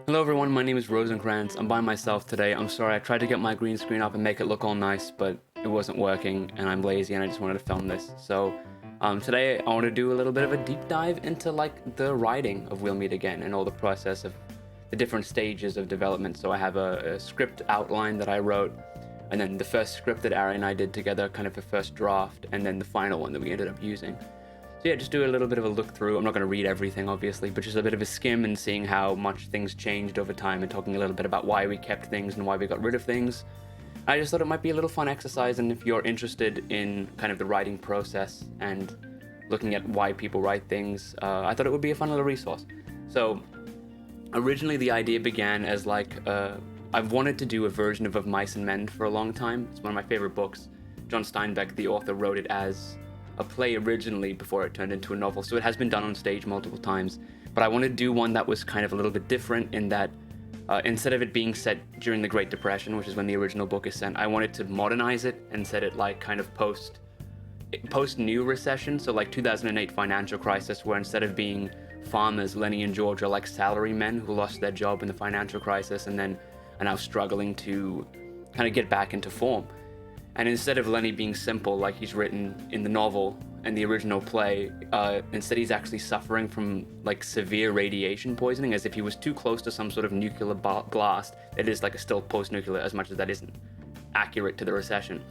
Hello everyone, my name is Rosencrantz. I'm by myself today. I'm sorry, I tried to get my green screen up and make it look all nice, but it wasn't working, and I'm lazy and I just wanted to film this. So today I want to do a little bit of a deep dive into like the writing of We'll Meet Again and all the process of the different stages of development. So I have a script outline that I wrote, and then the first script that Ari and I did together, kind of a first draft, and then the final one that we ended up using. So yeah, just do a little bit of a look through. I'm not going to read everything, obviously, but just a bit of a skim and seeing how much things changed over time and talking a little bit about why we kept things and why we got rid of things. I just thought it might be a little fun exercise, and if you're interested in kind of the writing process and looking at why people write things, I thought it would be a fun little resource. So originally the idea began as like, I've wanted to do a version of Mice and Men for a long time. It's one of my favorite books. John Steinbeck, the author, wrote it as a play originally before it turned into a novel, so it has been done on stage multiple times. But I wanted to do one that was kind of a little bit different in that instead of it being set during the Great Depression, which is when the original book is set, I wanted to modernize it and set it like kind of post new recession, so like 2008 financial crisis, where instead of being farmers, Lenny and George are like salarymen who lost their job in the financial crisis and then are now struggling to kind of get back into form. And instead of Lenny being simple, like he's written in the novel and the original play, instead he's actually suffering from like severe radiation poisoning, as if he was too close to some sort of nuclear blast. It is like a still post-nuclear, as much as that isn't accurate to the recession.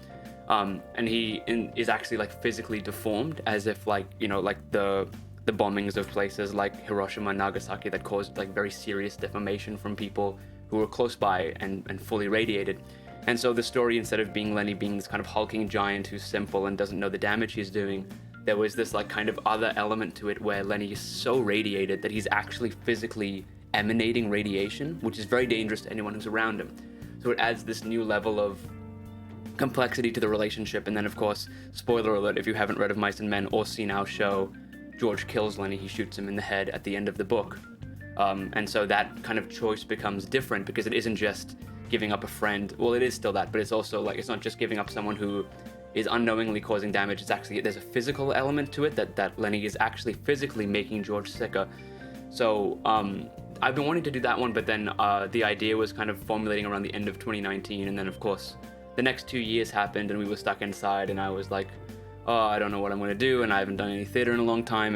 And he is actually like physically deformed, as if like, you know, like the bombings of places like Hiroshima and Nagasaki that caused like very serious deformation from people who were close by and fully radiated. And so the story, instead of being Lenny being this kind of hulking giant who's simple and doesn't know the damage he's doing, there was this like kind of other element to it where Lenny is so radiated that he's actually physically emanating radiation, which is very dangerous to anyone who's around him. So it adds this new level of complexity to the relationship. And then, of course, spoiler alert, if you haven't read of Mice and Men or seen our show, George kills Lenny. He shoots him in the head at the end of the book. And so that kind of choice becomes different, because it isn't just giving up a friend. Well, it is still that, but it's also like, it's not just giving up someone who is unknowingly causing damage. It's actually, there's a physical element to it, that Lenny is actually physically making George sicker. So I've been wanting to do that one, but then the idea was kind of formulating around the end of 2019, and then of course the next 2 years happened and we were stuck inside, and I was like, oh, I don't know what I'm going to do, and I haven't done any theater in a long time,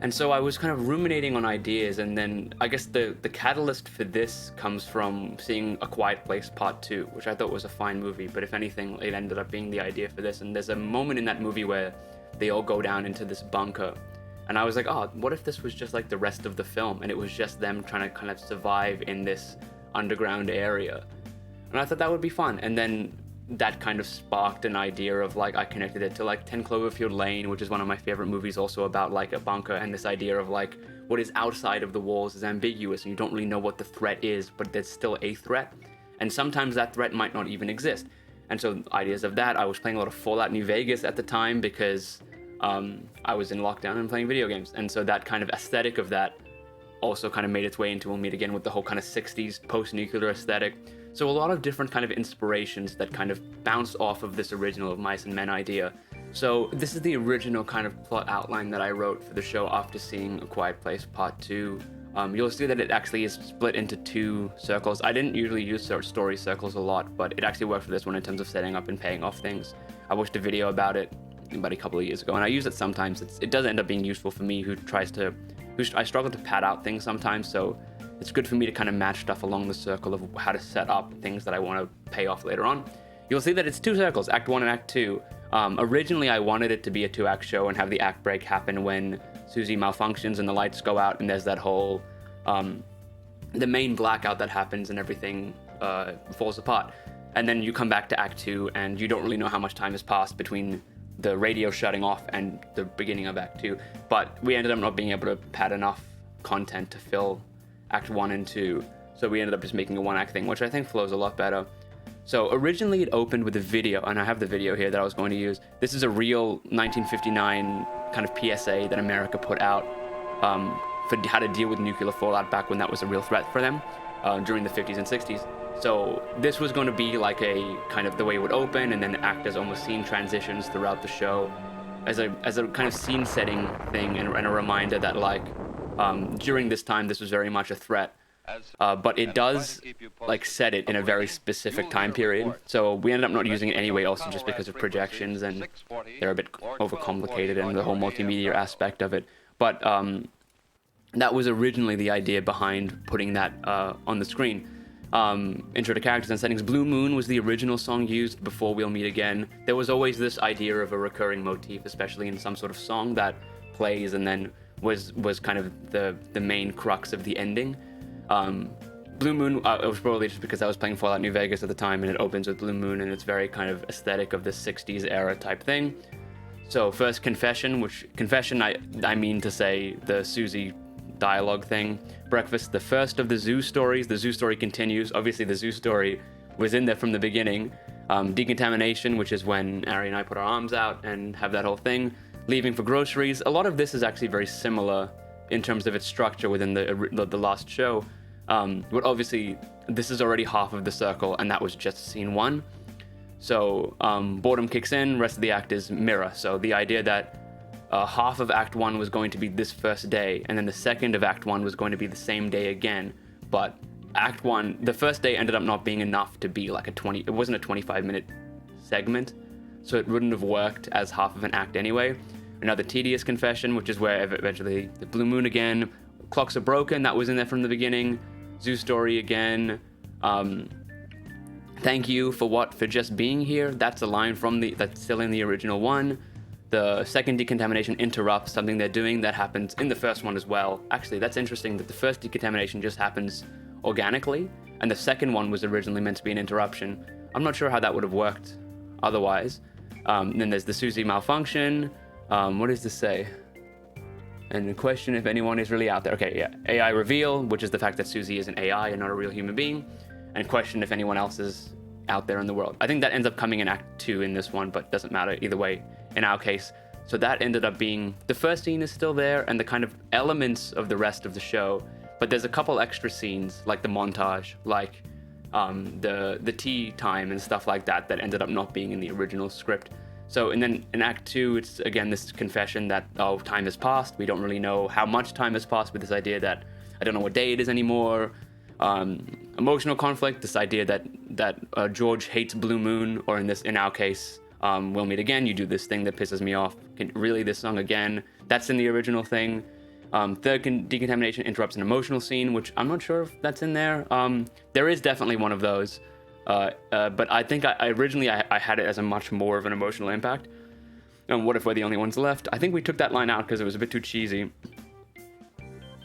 and so I was kind of ruminating on ideas, and then I guess the catalyst for this comes from seeing A Quiet Place Part 2, which I thought was a fine movie, but if anything, it ended up being the idea for this. And there's a moment in that movie where they all go down into this bunker, and I was like, oh, what if this was just like the rest of the film, and it was just them trying to kind of survive in this underground area? And I thought that would be fun. And then that kind of sparked an idea of like, I connected it to like 10 Cloverfield Lane, which is one of my favorite movies, also about like a bunker, and this idea of like what is outside of the walls is ambiguous and you don't really know what the threat is, but there's still a threat, and sometimes that threat might not even exist. And so ideas of that, I was playing a lot of Fallout New Vegas at the time because I was in lockdown and playing video games, and so that kind of aesthetic of that also kind of made its way into We'll Meet Again with the whole kind of 60s post-nuclear aesthetic. So a lot of different kind of inspirations that kind of bounce off of this original of Mice and Men idea. So this is the original kind of plot outline that I wrote for the show after seeing A Quiet Place Part 2. You'll see that it actually is split into 2 circles. I didn't usually use story circles a lot, but it actually worked for this one in terms of setting up and paying off things. I watched a video about it about a couple of years ago, and I use it sometimes. It does end up being useful for me I struggle to pad out things sometimes, so it's good for me to kind of match stuff along the circle of how to set up things that I want to pay off later on. You'll see that it's 2 circles, Act 1 and Act 2. Originally, I wanted it to be a 2-act show and have the act break happen when Susie malfunctions and the lights go out, and there's that whole, the main blackout that happens and everything falls apart. And then you come back to Act 2 and you don't really know how much time has passed between the radio shutting off and the beginning of Act 2. But we ended up not being able to pad enough content to fill Act 1 and 2, so we ended up just making a 1-act thing, which I think flows a lot better. So originally it opened with a video, and I have the video here that I was going to use. This is a real 1959 kind of PSA that America put out for how to deal with nuclear fallout back when that was a real threat for them during the 50s and 60s. So this was going to be like a kind of the way it would open and then act as almost scene transitions throughout the show, as a kind of scene setting thing and a reminder that like during this time this was very much a threat. But it does like set it in a very specific time period. So we ended up not using it anyway, also just because of projections and they're a bit overcomplicated and the whole multimedia aspect of it. But that was originally the idea behind putting that on the screen. Intro to characters and settings. Blue Moon was the original song used before We'll Meet Again. There was always this idea of a recurring motif, especially in some sort of song that plays and then was kind of the main crux of the ending. Blue Moon, it was probably just because I was playing Fallout New Vegas at the time and it opens with Blue Moon and it's very kind of aesthetic of the 60s era type thing. So first Confession, which Confession I mean to say the Susie dialogue thing. Breakfast, the first of the Zoo stories. The Zoo story continues. Obviously the Zoo story was in there from the beginning. Decontamination, which is when Ari and I put our arms out and have that whole thing. Leaving for groceries. A lot of this is actually very similar in terms of its structure within the last show. But obviously this is already half of the circle and that was just scene 1. So boredom kicks in, rest of the act is mirror. So the idea that half of Act 1 was going to be this first day, and then the second of Act 1 was going to be the same day again. But Act 1, the first day ended up not being enough to be like it wasn't a 25-minute segment, so it wouldn't have worked as half of an act anyway. Another tedious confession, which is where eventually the Blue Moon again, clocks are broken, that was in there from the beginning. Zoo story again. Thank you for just being here. That's a line that's still in the original one. The second decontamination interrupts something they're doing that happens in the first one as well. Actually, that's interesting that the first decontamination just happens organically, and the second one was originally meant to be an interruption. I'm not sure how that would have worked otherwise. Then there's the Susie malfunction. What does this say? And the question if anyone is really out there. Okay, yeah. AI reveal, which is the fact that Susie is an AI and not a real human being. And question if anyone else is out there in the world. I think that ends up coming in Act 2 in this one, but doesn't matter either way in our case. So that ended up being, the first scene is still there and the kind of elements of the rest of the show, but there's a couple extra scenes like the montage, like the tea time and stuff like that ended up not being in the original script. So, and then in Act 2, it's again this confession that, oh, time has passed. We don't really know how much time has passed, with this idea that I don't know what day it is anymore. Emotional conflict, this idea that George hates Blue Moon, or in our case, We'll Meet Again, you do this thing that pisses me off. Really, this song again? That's in the original thing. Third decontamination interrupts an emotional scene, which I'm not sure if that's in there. There is definitely one of those. But I think I originally had it as a much more of an emotional impact. What if we're the only ones left? I think we took that line out because it was a bit too cheesy.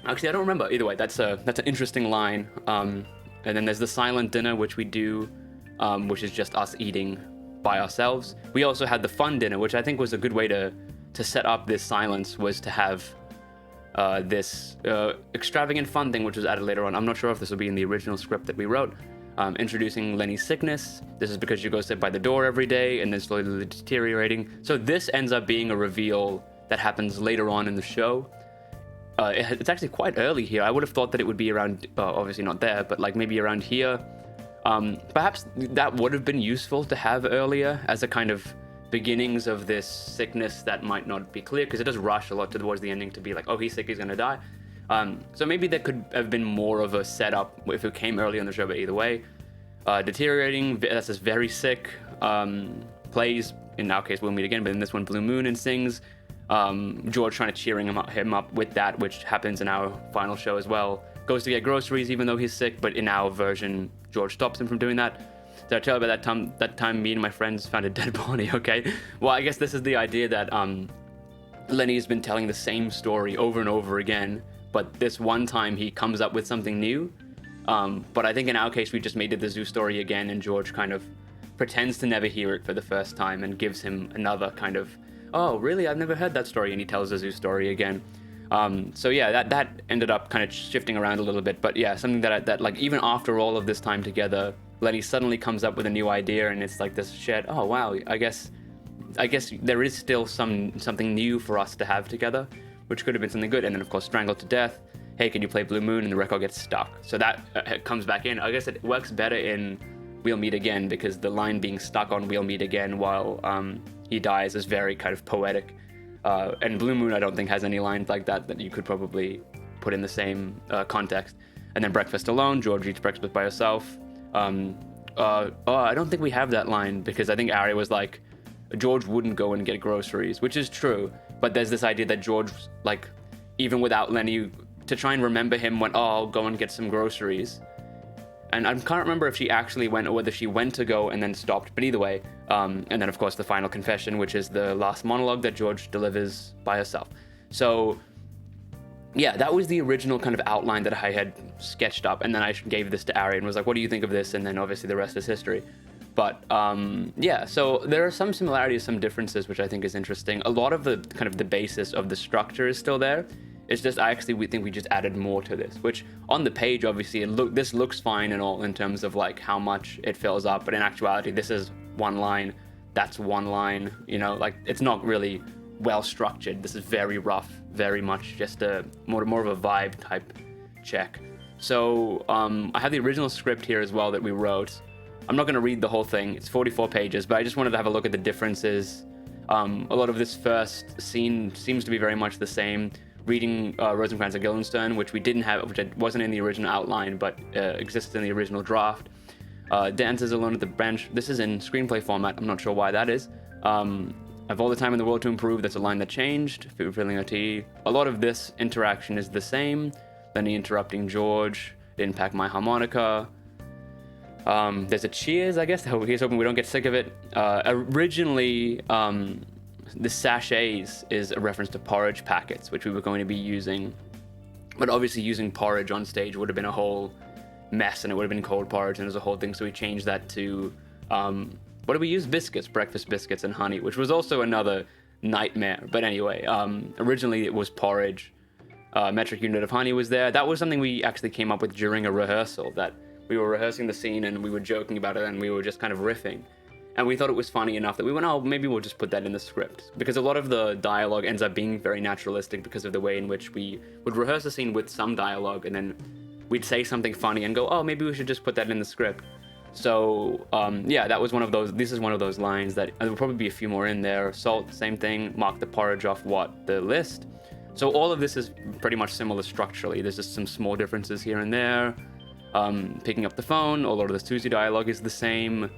Actually, I don't remember. Either way, that's an interesting line. And then there's the silent dinner, which we do, which is just us eating by ourselves. We also had the fun dinner, which I think was a good way to set up this silence, was to have this extravagant fun thing, which was added later on. I'm not sure if this will be in the original script that we wrote. Introducing Lenny's sickness. This is because she goes sit by the door every day and then slowly deteriorating. So this ends up being a reveal that happens later on in the show. It's actually quite early here. I would have thought that it would be around, obviously not there, but like maybe around here. Perhaps that would have been useful to have earlier as a kind of beginnings of this sickness that might not be clear, because it does rush a lot towards the ending to be like, oh, he's sick, he's gonna die. So maybe there could have been more of a setup if it came early on the show, but either way. Deteriorating, that's just very sick. Plays, in our case, We'll Meet Again, but in this one, Blue Moon, and sings. George trying to cheering him up with that, which happens in our final show as well. Goes to get groceries even though he's sick, but in our version, George stops him from doing that. Did I tell you about that time me and my friends found a dead body? Okay. Well, I guess this is the idea that Lenny's been telling the same story over and over again, but this one time he comes up with something new. But I think in our case, we just made it the zoo story again, and George kind of pretends to never hear it for the first time and gives him another kind of, oh, really? I've never heard that story. And he tells the zoo story again. So yeah, that ended up kind of shifting around a little bit. But yeah, something that like even after all of this time together, Lenny suddenly comes up with a new idea, and it's like this shared, oh wow, I guess there is still something new for us to have together, which could have been something good. And then of course, Strangled to Death. hey, can you play Blue Moon? And the record gets stuck. So that comes back in. I guess it works better in We'll Meet Again, because the line being stuck on We'll Meet Again while he dies is very kind of poetic. And Blue Moon, I don't think, has any lines like that you could probably put in the same context. And then Breakfast Alone, George eats breakfast by herself. I don't think we have that line, because I think Arya was like, George wouldn't go and get groceries, which is true. But there's this idea that George, like, even without Lenny, to try and remember him, went, I'll go and get some groceries. And I can't remember if she actually went or whether she went to go and then stopped. But either way, and then of course the final confession, which is the last monologue that George delivers by herself. So yeah, that was the original kind of outline that I had sketched up. And then I gave this to Ari and was like, what do you think of this? And then obviously the rest is history. But yeah, so there are some similarities, some differences, which I think is interesting. A lot of the kind of the basis of the structure is still there. It's just we think we just added more to this, which on the page, obviously, this looks fine and all in terms of like how much it fills up. But in actuality, this is one line, that's one line, you know, like it's not really well structured. This is very rough, very much just a more of a vibe type check. So I have the original script here as well that we wrote. I'm not going to read the whole thing. It's 44 pages, but I just wanted to have a look at the differences. A lot of this first scene seems to be very much the same. Reading Rosencrantz and Guildenstern, which we didn't have, which wasn't in the original outline, but existed in the original draft. Dances Alone at the Bench. This is in screenplay format. I'm not sure why that is. I've all the time in the world to improve. That's a line that changed. Feeling a tea. A lot of this interaction is the same. Lenny interrupting George. Didn't pack my harmonica. There's a cheers, I guess. Here's hoping we don't get sick of it. Originally, the sachets is a reference to porridge packets, which we were going to be using. But obviously using porridge on stage would have been a whole mess, and it would have been cold porridge, and it was a whole thing. So we changed that to, what did we use? Biscuits, breakfast biscuits and honey, which was also another nightmare. But anyway, originally it was porridge. Metric unit of honey was there. That was something we actually came up with during a rehearsal, that we were rehearsing the scene and we were joking about it and we were just kind of riffing. And we thought it was funny enough that we went, oh, maybe we'll just put that in the script. Because a lot of the dialogue ends up being very naturalistic because of the way in which we would rehearse a scene with some dialogue and then we'd say something funny and go, oh, maybe we should just put that in the script. So, yeah, that was one of those, this is one of those lines that, there will probably be a few more in there. Salt, same thing, mark the porridge off the list. So all of this is pretty much similar structurally. There's just some small differences here and there. Picking up the phone, a lot of the Susie dialogue is the same.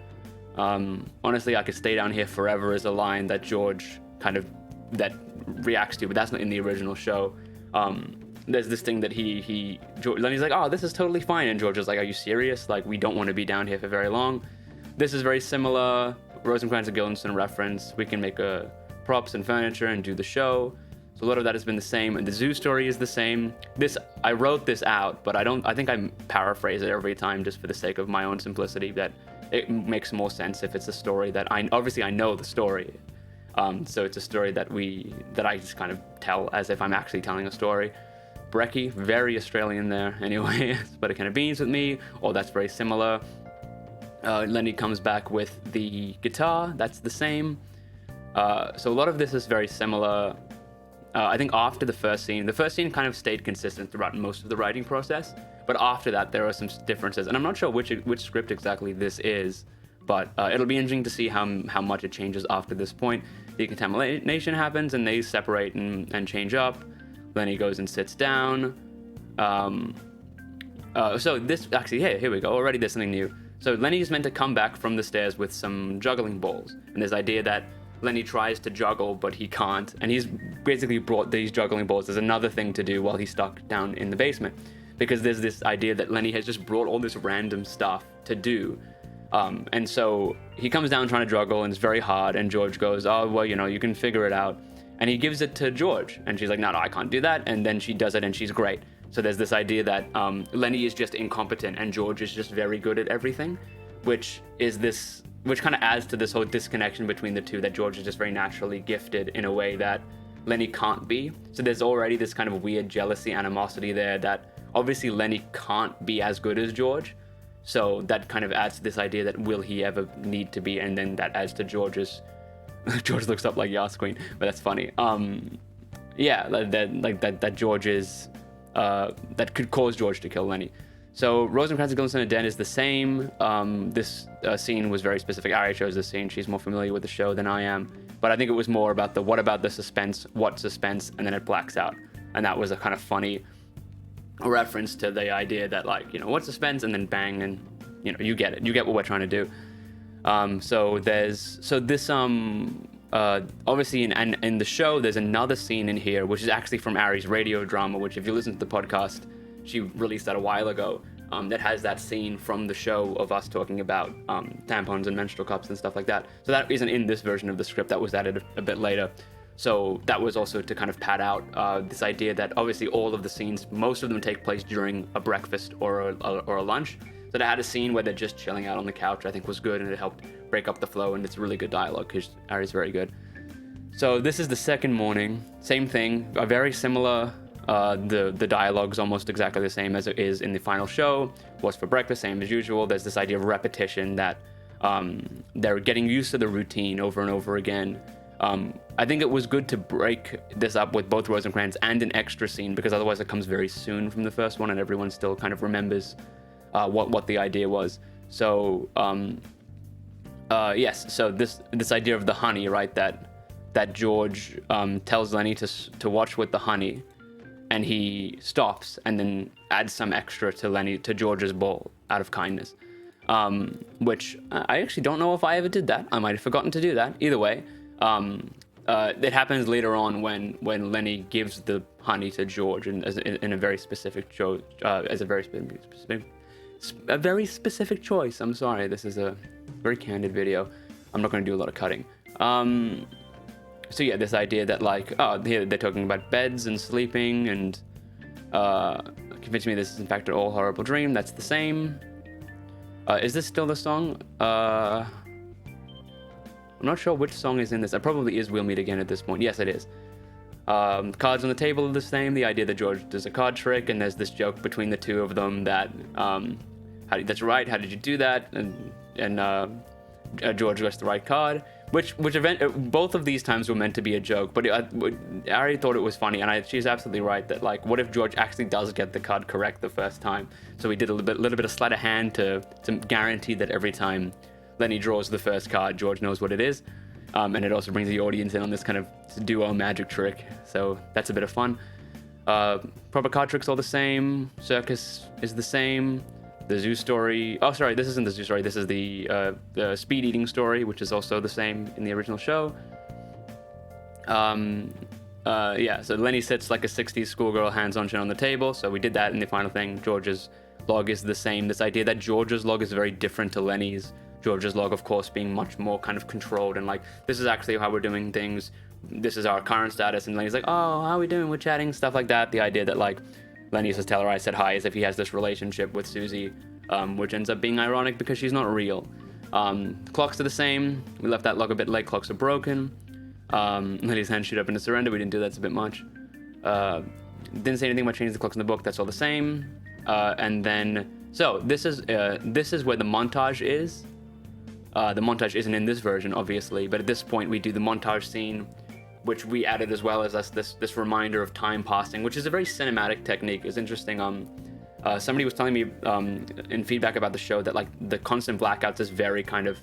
Honestly, I could stay down here forever as a line that George kind of that reacts to, but that's not in the original show. There's this thing that Lenny's like, oh, this is totally fine, and George is like, are you serious? Like, we don't want to be down here for very long. This is very similar. Rosencrantz and Guildenstern reference. We can make props and furniture and do the show. So a lot of that has been the same, and the zoo story is the same. I wrote this out, but I think I paraphrase it every time just for the sake of my own simplicity, that it makes more sense if it's a story that obviously I know the story. So it's a story that I just kind of tell as if I'm actually telling a story. Brekkie, very Australian there anyway. But a can of beans with me, that's very similar. Lenny comes back with the guitar, that's the same. So a lot of this is very similar. I think after the first scene kind of stayed consistent throughout most of the writing process, but after that there are some differences, and I'm not sure which script exactly this is, but it'll be interesting to see how much it changes after this point. The contamination happens and they separate and change up. Lenny goes and sits down. So this actually, here we go, already there's something new. So Lenny's meant to come back from the stairs with some juggling balls, and this idea that Lenny tries to juggle, but he can't, and he's basically brought these juggling balls as another thing to do while he's stuck down in the basement, because there's this idea that Lenny has just brought all this random stuff to do, and so he comes down trying to juggle, and it's very hard, and George goes, oh, well, you can figure it out, and he gives it to George, and she's like, no, I can't do that, and then she does it, and she's great. So there's this idea that Lenny is just incompetent, and George is just very good at everything, which kind of adds to this whole disconnection between the two, that George is just very naturally gifted in a way that Lenny can't be. So there's already this kind of weird jealousy, animosity there, that obviously Lenny can't be as good as George. So that kind of adds to this idea that will he ever need to be, and then that adds to George's... George looks up like Yas Queen, but that's funny. Yeah, that George is that could cause George to kill Lenny. So Rosencrantz and Guildenstern are dead is the same. This scene was very specific. Ari chose this scene. She's more familiar with the show than I am. But I think it was more about what about the suspense, what suspense, and then it blacks out. And that was a kind of funny reference to the idea that, like, you know, what suspense, and then bang, and, you know, you get it. You get what we're trying to do. Obviously in the show, there's another scene in here, which is actually from Ari's radio drama, which if you listen to the podcast, she released that a while ago, that has that scene from the show of us talking about tampons and menstrual cups and stuff like that. So that isn't in this version of the script. That was added a bit later. So that was also to kind of pad out this idea that obviously all of the scenes, most of them take place during a breakfast or a lunch. So they had a scene where they're just chilling out on the couch, I think was good, and it helped break up the flow, and it's really good dialogue because Ari's very good. So this is the second morning, same thing, a very similar, the dialogue's almost exactly the same as it is in the final show. What's for breakfast, same as usual. There's this idea of repetition that they're getting used to the routine over and over again. I think it was good to break this up with both Rosencrantz and an extra scene, because otherwise it comes very soon from the first one and everyone still kind of remembers what the idea was. So yes, so this idea of the honey, right, that George tells Lenny to watch with the honey, and he stops and then adds some extra to George's bowl out of kindness, which I actually don't know if I ever did that. I might have forgotten to do that. Either way, it happens later on when Lenny gives the honey to George, and in a very specific specific choice. I'm sorry, this is a very candid video. I'm not going to do a lot of cutting. So yeah, this idea that, like, here they're talking about beds and sleeping, and convince me this is in fact an all horrible dream. That's the same. Is this still the song? I'm not sure which song is in this. It probably is We'll Meet Again at this point. Yes, it is. Cards on the table are the same. The idea that George does a card trick, and there's this joke between the two of them that, that's right, how did you do that? And George gets the right card. Both of these times were meant to be a joke, but Ari thought it was funny, and she's absolutely right that, like, what if George actually does get the card correct the first time? So we did a little bit of sleight of hand to guarantee that every time Lenny draws the first card, George knows what it is, and it also brings the audience in on this kind of duo magic trick. So that's a bit of fun. Proper card tricks all the same. Circus is the same. The zoo story. Oh, sorry, this isn't the zoo story. This is the speed eating story, which is also the same in the original show. Yeah, so Lenny sits like a 60s schoolgirl, hands on chin on the table. So we did that in the final thing. George's log is the same. This idea that George's log is very different to Lenny's. George's log, of course, being much more kind of controlled and like, this is actually how we're doing things. This is our current status. And Lenny's like, oh, how are we doing? We're chatting, stuff like that. The idea that, like, Lenny used to tell her I said hi as if he has this relationship with Susie, which ends up being ironic because she's not real. Clocks are the same. We left that log a bit late. Clocks are broken. Lenny's hand shoot up into surrender. We didn't do that. It's a bit much. Didn't say anything about changing the clocks in the book. That's all the same. And then, so this is where the montage is. The montage isn't in this version, obviously, but at this point we do the montage scene, which we added as well as this reminder of time passing, which is a very cinematic technique. It's interesting. Somebody was telling me in feedback about the show that, like, the constant blackouts is very kind of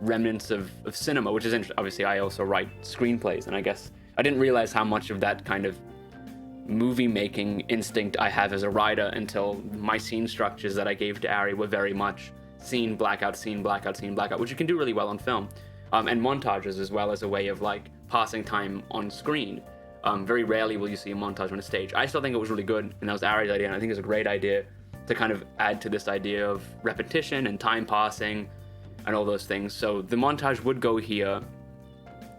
remnants of cinema, which is interesting. Obviously, I also write screenplays, and I guess I didn't realize how much of that kind of movie-making instinct I have as a writer until my scene structures that I gave to Ari were very much scene, blackout, scene, blackout, scene, blackout, which you can do really well on film. And montages as well as a way of, like, passing time on screen. Very rarely will you see a montage on a stage. I still think it was really good, and that was Ari's idea, and I think it's a great idea to kind of add to this idea of repetition and time passing and all those things. So the montage would go here,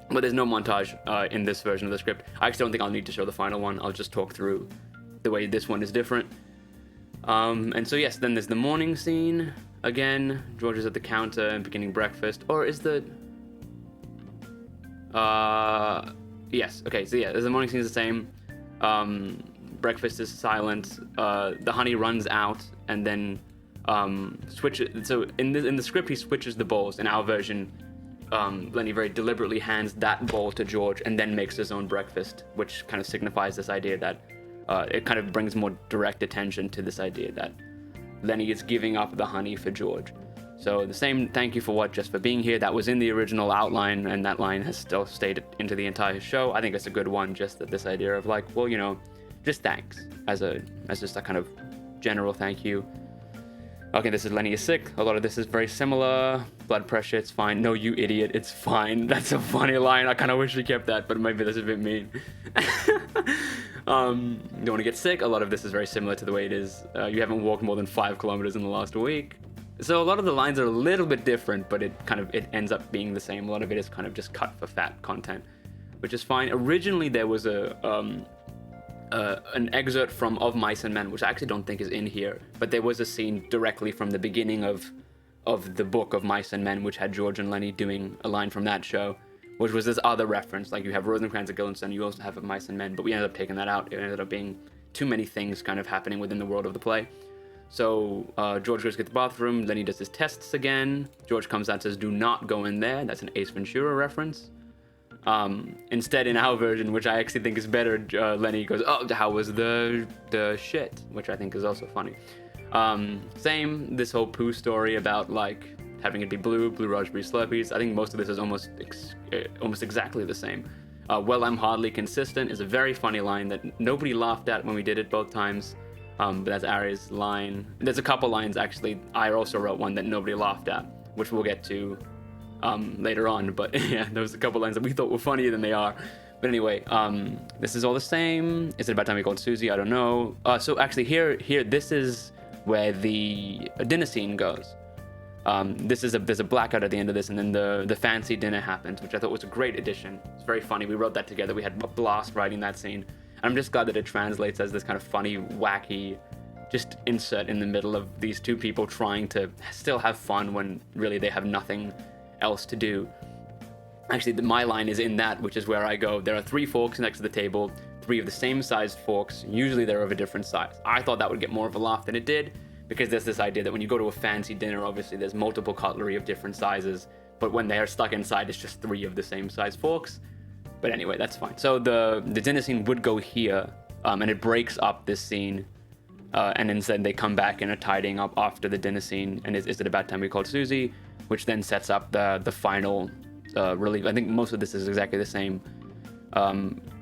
but there's no montage in this version of the script. I actually don't think I'll need to show the final one. I'll just talk through the way this one is different. And so yes, then there's the morning scene. Again, George is at the counter and beginning breakfast, or is the... Yes, okay, so yeah, the morning scene is the same. Breakfast is silent. The honey runs out and then switches. So in the script, he switches the bowls. In our version, Lenny very deliberately hands that bowl to George and then makes his own breakfast, which kind of signifies this idea that it kind of brings more direct attention to this idea that Lenny is giving up the honey for George. So the same thank you for what, just for being here, that was in the original outline, and that line has still stayed into the entire show. I think it's a good one, just that this idea of like, well, you know, just thanks as just a kind of general thank you. Okay, this is Lenny is sick. A lot of this is very similar. Blood pressure, it's fine. No, you idiot, it's fine. That's a funny line. I kind of wish we kept that, but maybe that's a bit mean. Don't want to get sick. A lot of this is very similar to the way it is. You haven't walked more than 5 kilometers in the last week. So a lot of the lines are a little bit different, but it ends up being the same. A lot of it is kind of just cut for fat content, which is fine. Originally, there was an excerpt from Of Mice and Men, which I actually don't think is in here, but there was a scene directly from the beginning of the book of Mice and Men, which had George and Lenny doing a line from that show, which was this other reference. Like, you have Rosencrantz and Guildenstern, you also have Of Mice and Men, but we ended up taking that out. It ended up being too many things kind of happening within the world of the play. So George goes to get the bathroom, Lenny does his tests again. George comes out and says, "Do not go in there." That's an Ace Ventura reference. Instead, in our version, which I actually think is better, Lenny goes, "Oh, how was the shit?" Which I think is also funny. Same, this whole poo story about like having it be blue raspberry Slurpees. I think most of this is almost exactly the same. "Well, I'm hardly consistent" is a very funny line that nobody laughed at when we did it both times. But that's Ari's line. There's a couple lines, actually. I also wrote one that nobody laughed at, which we'll get to later on. But yeah, there was a couple lines that we thought were funnier than they are. But anyway, this is all the same. Is it about time we called Susie? I don't know. So actually here, this is where the dinner scene goes. There's a blackout at the end of this, and then the fancy dinner happens, which I thought was a great addition. It's very funny. We wrote that together. We had a blast writing that scene. I'm just glad that it translates as this kind of funny, wacky, just insert in the middle of these two people trying to still have fun when really they have nothing else to do. Actually, my line is in that, which is where I go, there are 3 forks next to the table, 3 of the same sized forks. Usually they're of a different size. I thought that would get more of a laugh than it did, because there's this idea that when you go to a fancy dinner, obviously there's multiple cutlery of different sizes, but when they are stuck inside, it's just 3 of the same size forks. But anyway, that's fine. So the dinner scene would go here, and it breaks up this scene, and instead they come back and are tidying up after the dinner scene, and is it about time we called Susie, which then sets up the final relief. I think most of this is exactly the same,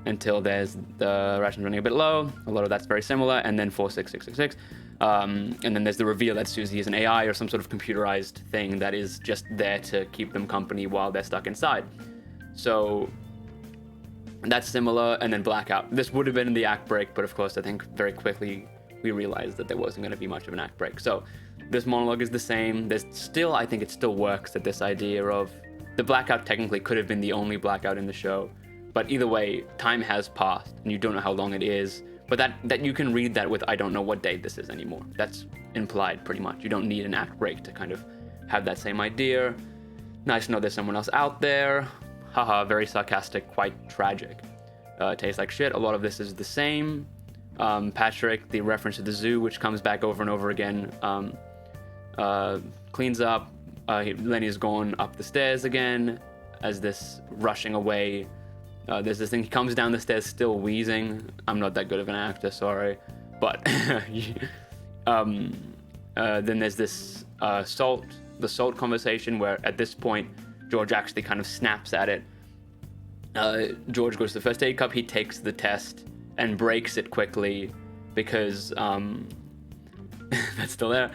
until there's the rations running a bit low. A lot of that's very similar, and then 46666. And then there's the reveal that Susie is an AI or some sort of computerized thing that is just there to keep them company while they're stuck inside. So that's similar, and then blackout. This would have been in the act break, but of course I think very quickly we realized that there wasn't going to be much of an act break. So this monologue is the same. There's still, I think it still works, at this idea of the blackout technically could have been the only blackout in the show, but either way, time has passed and you don't know how long it is. But that you can read that with, I don't know what date this is anymore. That's implied pretty much. You don't need an act break to kind of have that same idea. Nice to know there's someone else out there. Haha, very sarcastic, quite tragic. Tastes like shit. A lot of this is the same. Patrick, the reference to the zoo, which comes back over and over again, cleans up. Lenny's going up the stairs again as this rushing away. There's this thing, he comes down the stairs still wheezing. I'm not that good of an actor, sorry. But then there's this the salt conversation where at this point, George actually kind of snaps at it. George goes to the first aid cup, he takes the test and breaks it quickly because that's still there.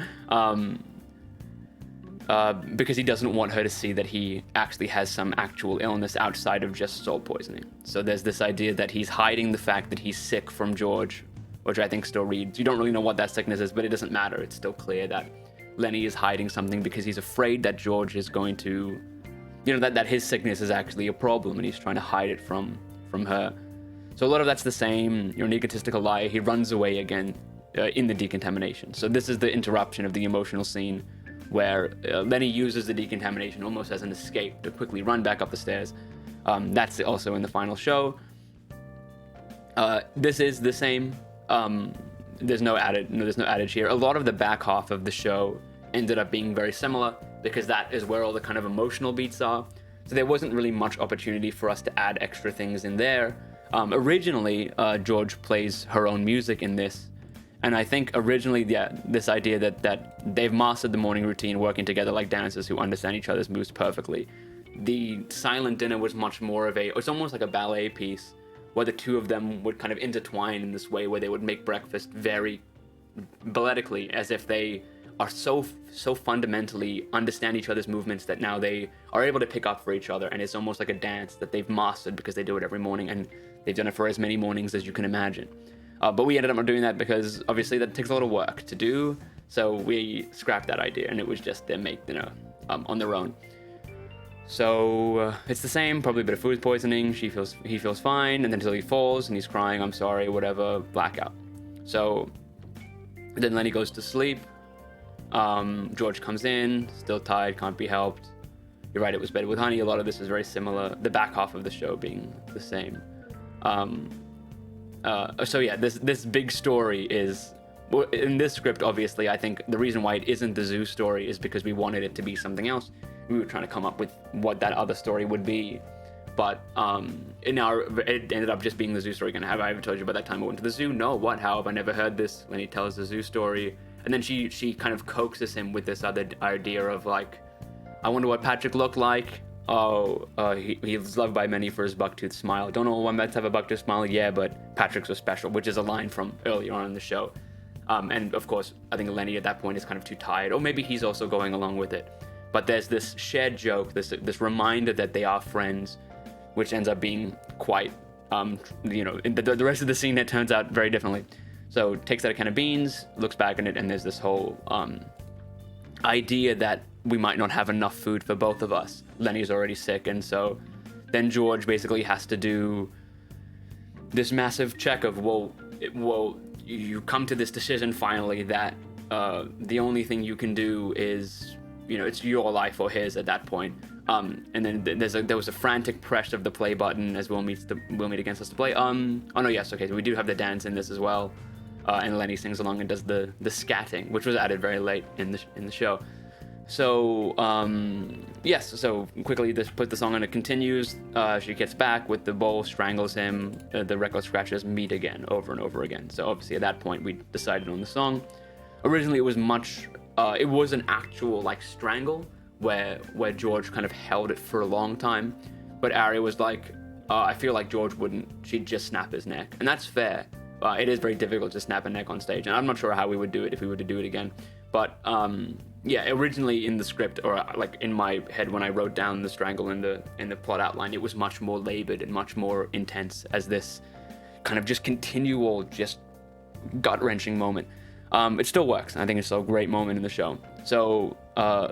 Because he doesn't want her to see that he actually has some actual illness outside of just salt poisoning. So there's this idea that he's hiding the fact that he's sick from George, which I think still reads. You don't really know what that sickness is, but it doesn't matter. It's still clear that Lenny is hiding something because he's afraid that George is going to, that his sickness is actually a problem and he's trying to hide it from her. So a lot of that's the same. You're an egotistical liar. He runs away again in the decontamination. So this is the interruption of the emotional scene where Lenny uses the decontamination almost as an escape to quickly run back up the stairs. That's also in the final show. This is the same. There's no adage here. A lot of the back half of the show ended up being very similar because that is where all the kind of emotional beats are. So there wasn't really much opportunity for us to add extra things in there. Originally, George plays her own music in this, and I think originally, this idea that they've mastered the morning routine, working together like dancers who understand each other's moves perfectly. The silent dinner was much more of it's almost like a ballet piece, where the two of them would kind of intertwine in this way, where they would make breakfast very balletically, as if they are so fundamentally understand each other's movements that now they are able to pick up for each other, and it's almost like a dance that they've mastered because they do it every morning, and they've done it for as many mornings as you can imagine. But we ended up not doing that because obviously that takes a lot of work to do, so we scrapped that idea, and it was just them on their own. So it's the same, probably a bit of food poisoning. He feels fine, and then until he falls and he's crying, I'm sorry, whatever, blackout. So then Lenny goes to sleep. George comes in, still tired, can't be helped. You're right, it was Bed with Honey. A lot of this is very similar, the back half of the show being the same. So yeah, this big story is, in this script, obviously, I think the reason why it isn't the zoo story is because we wanted it to be something else. We were trying to come up with what that other story would be. But it ended up just being the zoo story. Have I ever told you about that time I went to the zoo? No, what? How have I never heard this? When he tells the zoo story. And then she kind of coaxes him with this other idea of like, I wonder what Patrick looked like. Oh, he's loved by many for his bucktooth smile. Don't know why Mets have a bucktooth smile. Yeah, but Patrick's was special, which is a line from earlier on in the show. And of course, I think Lenny at that point is kind of too tired, or maybe he's also going along with it. But there's this shared joke, this reminder that they are friends, which ends up being quite, the rest of the scene, it turns out very differently. So takes out a can of beans, looks back at it, and there's this whole idea that we might not have enough food for both of us. Lenny's already sick, and so then George basically has to do this massive check of, well, you come to this decision finally that the only thing you can do is, it's your life or his at that point. And then there was a frantic press of the play button as Will meet against us to play. Oh no, yes, okay, so we do have the dance in this as well. And Lenny sings along and does the scatting, which was added very late in the show. So yes, so quickly this put the song on, it continues. She gets back with the bowl, strangles him. The record scratches meet again over and over again. So obviously at that point we decided on the song. Originally it was it was an actual like strangle where George kind of held it for a long time, but Ari was like, I feel like George she'd just snap his neck, and that's fair. It is very difficult to snap a neck on stage, and I'm not sure how we would do it if we were to do it again. But yeah, originally in the script, or like in my head when I wrote down the strangle in the plot outline, it was much more labored and much more intense as this kind of just continual, just gut-wrenching moment. It still works. I think it's still a great moment in the show. So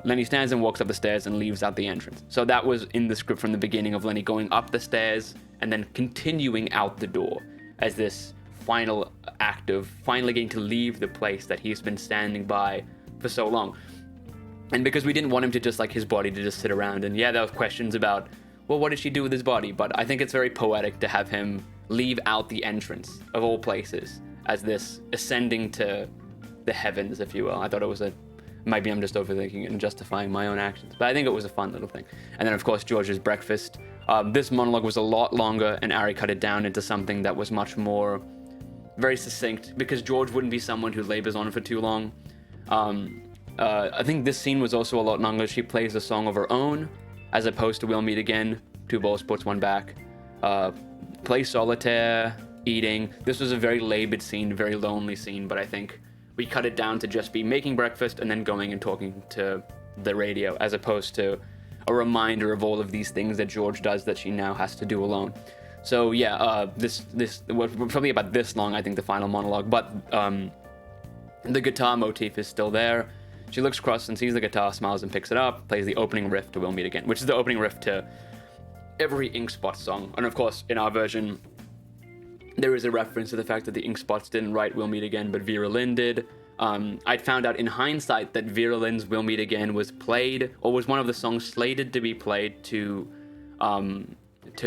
Lenny stands and walks up the stairs and leaves out the entrance. So that was in the script from the beginning, of Lenny going up the stairs and then continuing out the door as this final act of finally getting to leave the place that he's been standing by for so long. And because we didn't want him to just like his body to just sit around, and yeah, there were questions about, well, what did she do with his body? But I think it's very poetic to have him leave out the entrance of all places as this ascending to the heavens, if you will. I thought it was maybe I'm just overthinking it and justifying my own actions, but I think it was a fun little thing. And then of course George's breakfast. This monologue was a lot longer, and Ari cut it down into something that was much more very succinct, because George wouldn't be someone who labors on for too long. I think this scene was also a lot longer. She plays a song of her own, as opposed to We'll Meet Again, 2 balls puts 1 back. Play solitaire, eating. This was a very labored scene, very lonely scene, but I think we cut it down to just be making breakfast and then going and talking to the radio, as opposed to a reminder of all of these things that George does that she now has to do alone. So yeah, this was probably about this long, I think, the final monologue, but the guitar motif is still there. She looks across and sees the guitar, smiles and picks it up, plays the opening riff to We'll Meet Again, which is the opening riff to every Ink Spots song. And of course, in our version, there is a reference to the fact that the Ink Spots didn't write We'll Meet Again, but Vera Lynn did. I'd found out in hindsight that Vera Lynn's We'll Meet Again was played, or was one of the songs slated to be played to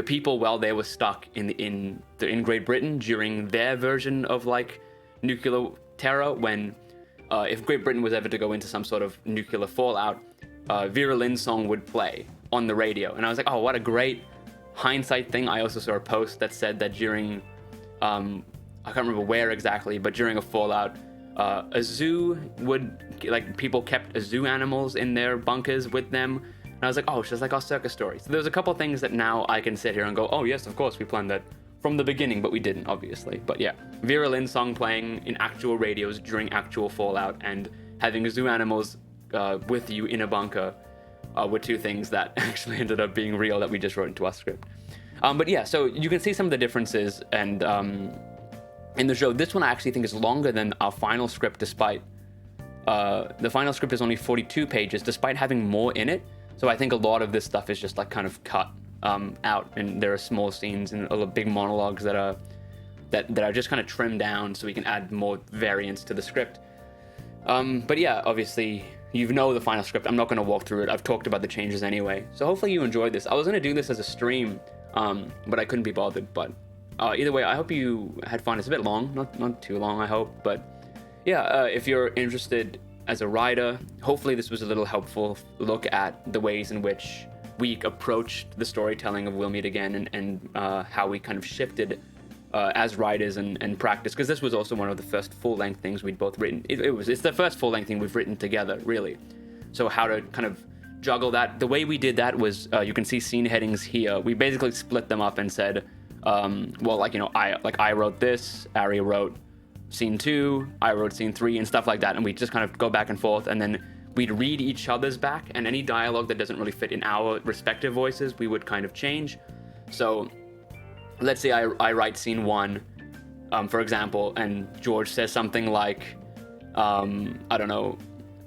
people while they were stuck in Great Britain during their version of like nuclear terror, when if Great Britain was ever to go into some sort of nuclear fallout, Vera Lynn's song would play on the radio. And I was like, oh, what a great hindsight thing, I also saw a post that said that during, I can't remember where exactly, but during a Fallout, a zoo would, like, people kept zoo animals in their bunkers with them. And I was like, oh, it's just like our circus story. So there's a couple things that now I can sit here and go, oh yes, of course we planned that from the beginning, but we didn't, obviously. But yeah, Vera Lynn song playing in actual radios during actual Fallout and having zoo animals with you in a bunker were two things that actually ended up being real that we just wrote into our script. But yeah, so you can see some of the differences, and in the show, this one I actually think is longer than our final script, despite the final script is only 42 pages, despite having more in it. So I think a lot of this stuff is just like kind of cut out, and there are small scenes and big monologues that are just kind of trimmed down so we can add more variance to the script. But yeah, obviously, you know the final script. I'm not going to walk through it. I've talked about the changes anyway. So hopefully you enjoyed this. I was going to do this as a stream, but I couldn't be bothered. But either way, I hope you had fun. It's a bit long, not too long, I hope. But yeah, if you're interested as a writer, hopefully this was a little helpful look at the ways in which we approached the storytelling of We'll Meet Again, and how we kind of shifted as writers and practice, because this was also one of the first full-length things we'd both written. It's the first full-length thing we've written together, really. So how to kind of juggle that. The way we did that was, you can see scene headings here. We basically split them up and said, well, like, you know, I wrote this, Ari wrote scene 2, I wrote scene 3, and stuff like that, and we just kind of go back and forth, and then we'd read each other's back, and any dialogue that doesn't really fit in our respective voices, we would kind of change. So let's say I write scene 1, for example, and George says something like, I don't know,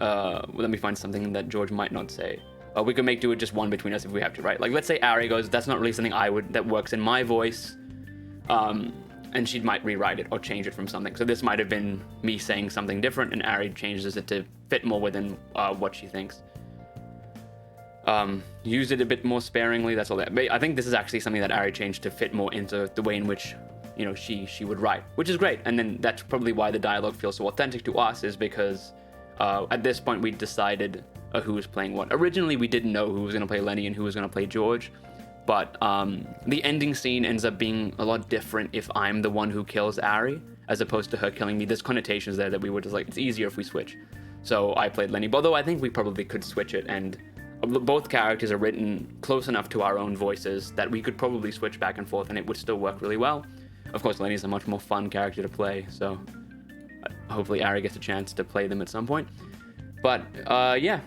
let me find something that George might not say. We could do it just one between us if we have to, right? Like, let's say Ari goes, that's not really something that works in my voice, and she might rewrite it or change it from something. So this might have been me saying something different, and Ari changes it to fit more within what she thinks. Use it a bit more sparingly, that's all that. But I think this is actually something that Ari changed to fit more into the way in which, you know, she would write, which is great. And then that's probably why the dialogue feels so authentic to us, is because at this point we decided who was playing what. Originally we didn't know who was going to play Lenny and who was going to play George, but the ending scene ends up being a lot different if I'm the one who kills Ari as opposed to her killing me. There's connotations there that we were just like, it's easier if we switch. So I played Lenny, although I think we probably could switch it, and both characters are written close enough to our own voices that we could probably switch back and forth and it would still work really well. Of course, Lenny's a much more fun character to play, so hopefully Ari gets a chance to play them at some point. But yeah,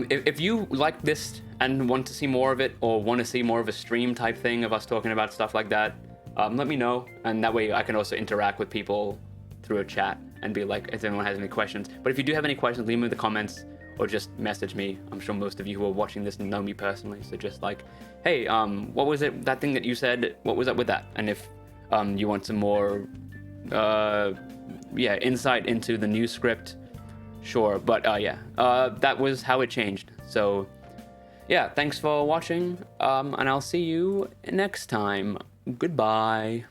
if you like this and want to see more of it, or want to see more of a stream type thing of us talking about stuff like that, let me know, and that way I can also interact with people through a chat and be like, if anyone has any questions. But if you do have any questions, leave them in the comments or just message me. I'm sure most of you who are watching this know me personally, so just like, hey, what was it, that thing that you said, what was up with that? And if you want some more insight into the new script, sure. But that was how it changed. So yeah, thanks for watching, and I'll see you next time. Goodbye.